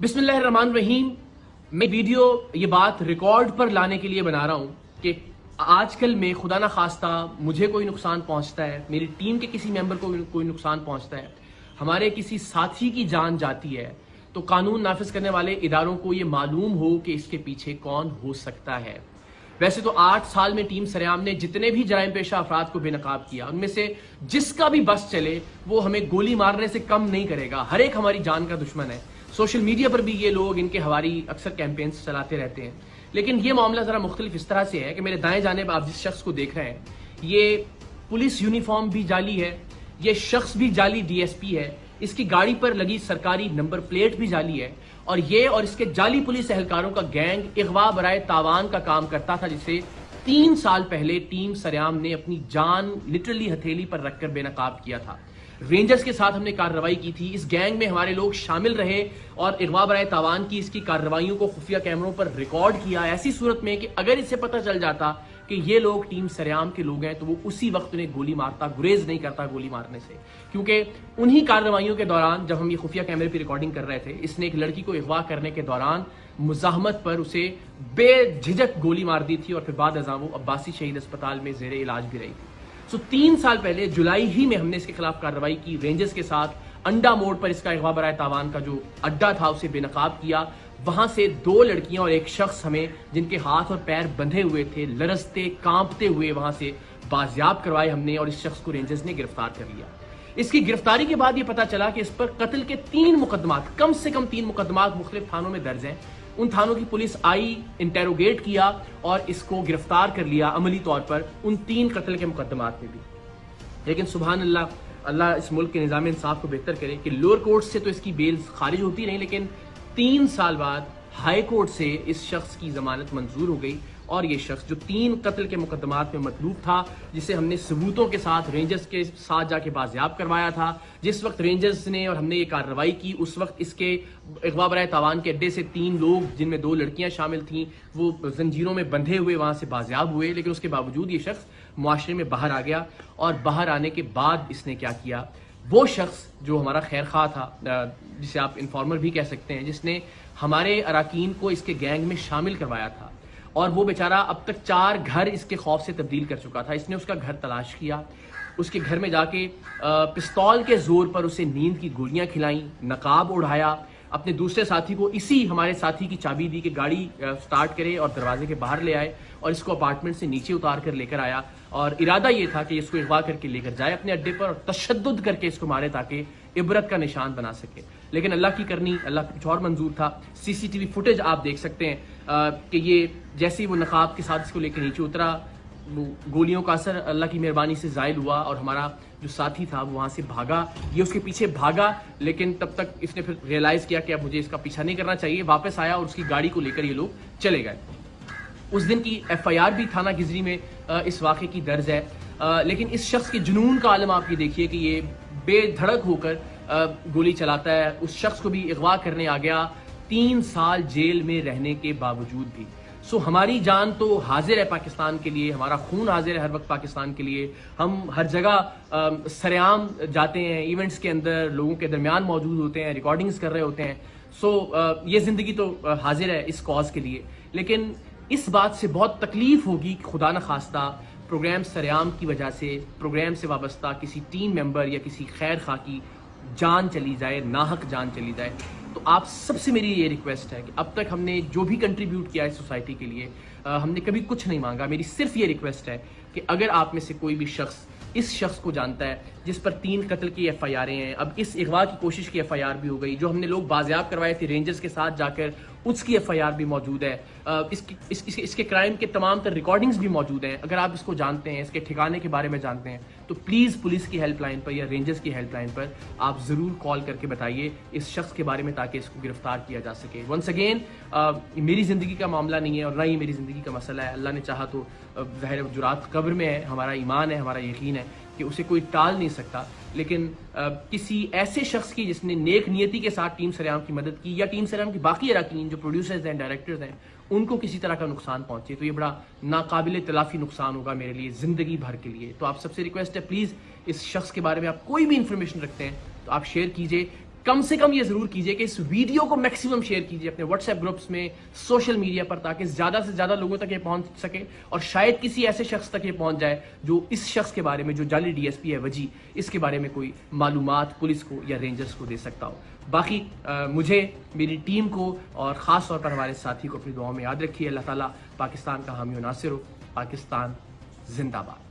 बिस्मिल्लाह रहमान रहीम। मैं वीडियो ये बात रिकॉर्ड पर लाने के लिए बना रहा हूँ कि आजकल में खुदा ना खास्ता मुझे कोई नुकसान पहुंचता है, मेरी टीम के किसी मेंबर को कोई नुकसान पहुंचता है, हमारे किसी साथी की जान जाती है, तो कानून नाफिज करने वाले इदारों को ये मालूम हो कि इसके पीछे कौन हो सकता है। वैसे तो 8 साल में टीम सरेआम ने जितने भी जराइम पेशा अफराद को बेनकाब किया, उनमें से जिसका भी बस चले वो हमें गोली मारने से कम नहीं करेगा। हर एक हमारी जान का दुश्मन है। सोशल मीडिया पर भी ये लोग इनके हवारी अक्सर कैंपेन्स चलाते रहते हैं। लेकिन ये मामला जरा मुख्तलिफ इस तरह से है कि मेरे दाएं जानिब आप जिस शख्स को देख रहे हैं, ये पुलिस यूनिफॉर्म भी जाली है, ये शख्स भी जाली डीएसपी है, इसकी गाड़ी पर लगी सरकारी नंबर प्लेट भी जाली है, और ये और इसके जाली पुलिस एहलकारों का गैंग इगवा बराए तावान का काम करता था, जिसे 3 साल पहले टीम सरेआम ने अपनी जान लिटरली हथेली पर रखकर बेनकाब किया था। रेंजर्स के साथ हमने कार्रवाई की थी, इस गैंग में हमारे लोग शामिल रहे और इगवा बराए तावान की इसकी कार्रवाइयों को खुफिया कैमरों पर रिकॉर्ड किया, ऐसी सूरत में कि अगर इसे पता चल जाता कि ये लोग टीम सरेआम के लोग हैं तो वो उसी वक्त उन्हें गोली मारता, गुरेज नहीं करता गोली मारने से। क्योंकि उन्हीं कार्रवाइयों के दौरान जब हम ये खुफिया कैमरे पर रिकॉर्डिंग कर रहे थे, इसने एक लड़की को अगवा करने के दौरान मुजाहमत पर उसे बेझिझक गोली मार दी थी और फिर बाद अज़ां वो अब्बासी शहीद अस्पताल में ज़ेरे इलाज भी रही थी। 3 साल पहले जुलाई ही में हमने इसके खिलाफ कार्रवाई की। रेंजर्स के साथ अंडा मोड़ पर इसका अगवा बराए तावान का जो अड्डा था उसे बेनकाब किया। वहां से 2 लड़कियां और एक शख्स हमें, जिनके हाथ और पैर बंधे हुए थे, लरसते कांपते हुए वहां से बाजियाब करवाए हमने, और इस शख्स को रेंजर्स ने गिरफ्तार कर लिया। इसकी गिरफ्तारी के बाद ये पता चला कि इस पर कत्ल के 3 मुकदमात, कम से कम 3 मुकदमात मुख्तलिफ थानों में दर्ज हैं। उन थानों की पुलिस आई, इंटेरोगेट किया और इसको गिरफ्तार कर लिया अमली तौर पर उन 3 कत्ल के मुकदमात में भी। लेकिन सुभान अल्लाह, अल्लाह इस मुल्क के निज़ाम इंसाफ को बेहतर करे कि लोअर कोर्ट से तो इसकी बेल खारिज होती नहीं, लेकिन 3 साल बाद हाई कोर्ट से इस शख्स की जमानत मंजूर हो गई। और ये शख्स जो 3 कत्ल के मुकदमात में मतलूब था, जिसे हमने सबूतों के साथ रेंजर्स के साथ जाके बाजियाब करवाया था, जिस वक्त रेंजर्स ने और हमने ये कार्रवाई की उस वक्त इसके अगवा बराए तावान के अड्डे से 3 लोग, जिनमें 2 लड़कियां शामिल थीं, वो जंजीरों में बंधे हुए वहां से बाजियाब हुए। लेकिन उसके बावजूद ये शख्स मुआशरे में बाहर आ गया, और बाहर आने के बाद इसने क्या किया, वो शख्स जो हमारा खैर खा था, जिसे आप इन्फॉर्मर भी कह सकते हैं, जिसने हमारे अराकीन को इसके गैंग में शामिल करवाया था, और वो बेचारा अब तक 4 घर इसके खौफ से तब्दील कर चुका था। इसने उसका घर तलाश किया, उसके घर में जाके पिस्तौल के जोर पर उसे नींद की गोलियां खिलाई, नकाब उड़ाया, अपने दूसरे साथी को इसी हमारे साथी की चाबी दी कि गाड़ी स्टार्ट करे और दरवाजे के बाहर ले आए, और इसको अपार्टमेंट से नीचे उतार कर लेकर आया। और इरादा ये था कि इसको अगवा करके लेकर जाए अपने अड्डे पर और तशद्दुद करके इसको मारे ताकि इबरत का निशान बना सके। लेकिन अल्लाह की करनी, अल्लाह को कुछ और मंजूर था। सीसीटीवी फुटेज आप देख सकते हैं कि ये जैसे ही वो नकाब के साथ इसको लेकर नीचे उतरा, वो गोलियों का असर अल्लाह की मेहरबानी से जायल हुआ, और हमारा जो साथी था वो वहाँ से भागा। ये उसके पीछे भागा, लेकिन तब तक इसने फिर रियलाइज़ किया कि अब मुझे इसका पीछा नहीं करना चाहिए। वापस आया और उसकी गाड़ी को लेकर ये लोग चले गए। उस दिन की FIR भी थाना गिजरी में इस वाक़े की दर्ज है। लेकिन इस शख्स के जुनून का आलम आप ये देखिए कि ये बेधड़क होकर गोली चलाता है। उस शख्स को भी अगवा करने आ गया 3 साल जेल में रहने के बावजूद भी। सो हमारी जान तो हाजिर है पाकिस्तान के लिए, हमारा खून हाजिर है हर वक्त पाकिस्तान के लिए। हम हर जगह सरेआम जाते हैं, इवेंट्स के अंदर लोगों के दरमियान मौजूद होते हैं, रिकॉर्डिंग्स कर रहे होते हैं। सो ये ज़िंदगी तो हाजिर है इस कॉज के लिए। लेकिन इस बात से बहुत तकलीफ होगी कि खुदा न खास्ता प्रोग्राम सरेआम की वजह से, प्रोग्राम से वाबस्ता किसी टीम मेंबर या किसी खैर खा की जान चली जाए, नाहक जान चली जाए। तो आप सबसे मेरी ये रिक्वेस्ट है कि अब तक हमने जो भी कंट्रीब्यूट किया है सोसाइटी के लिए, हमने कभी कुछ नहीं मांगा। मेरी सिर्फ ये रिक्वेस्ट है कि अगर आप में से कोई भी शख्स इस शख्स को जानता है जिस पर 3 कत्ल की FIR हैं, अब इस अगवा की कोशिश की FIR भी हो गई, जो हमने लोग बाजियाब करवाए थे रेंजर्स के साथ जाकर, उसकी FIR भी मौजूद है, इसके क्राइम के तमाम तर रिकॉर्डिंग्स भी मौजूद हैं। अगर आप इसको जानते हैं, इसके ठिकाने के बारे में जानते हैं, तो प्लीज़ पुलिस की हेल्पलाइन पर या रेंजर्स की हेल्पलाइन पर आप ज़रूर कॉल करके बताइए इस शख्स के बारे में, ताकि इसको गिरफ्तार किया जा सके। वंस अगेन, मेरी ज़िंदगी का मामला नहीं है और ना ही मेरी ज़िंदगी का मसला है। अल्लाह ने चाहा तो ज़ाहिर जुरात कब्र में है, हमारा ईमान है, हमारा यकीन है कि उसे कोई टाल नहीं सकता। लेकिन किसी ऐसे शख्स की जिसने नेक नियति के साथ टीम सरेआम की मदद की, या टीम सरेआम की बाकी अराकीन जो प्रोड्यूसर्स हैं, डायरेक्टर्स हैं, उनको किसी तरह का नुकसान पहुंचे, तो ये बड़ा नाकाबिल तलाफी नुकसान होगा मेरे लिए ज़िंदगी भर के लिए। तो आप सबसे रिक्वेस्ट है, प्लीज़ इस शख्स के बारे में आप कोई भी इंफॉर्मेशन रखते हैं तो आप शेयर कीजिए। کم سے کم یہ ضرور کیجئے کہ اس ویڈیو کو میکسیمم شیئر کیجئے اپنے واٹس ایپ گروپس میں، سوشل میڈیا پر، تاکہ زیادہ سے زیادہ لوگوں تک یہ پہنچ سکے، اور شاید کسی ایسے شخص تک یہ پہنچ جائے جو اس شخص کے بارے میں، جو جعلی ڈی ایس پی ہے وجی، اس کے بارے میں کوئی معلومات پولیس کو یا رینجرز کو دے سکتا ہو۔ باقی مجھے، میری ٹیم کو اور خاص طور پر ہمارے ساتھی کو اپنی دعاؤں میں یاد رکھیے۔ اللہ تعالیٰ پاکستان کا حامی و ناصر ہو۔ پاکستان زندہ باد۔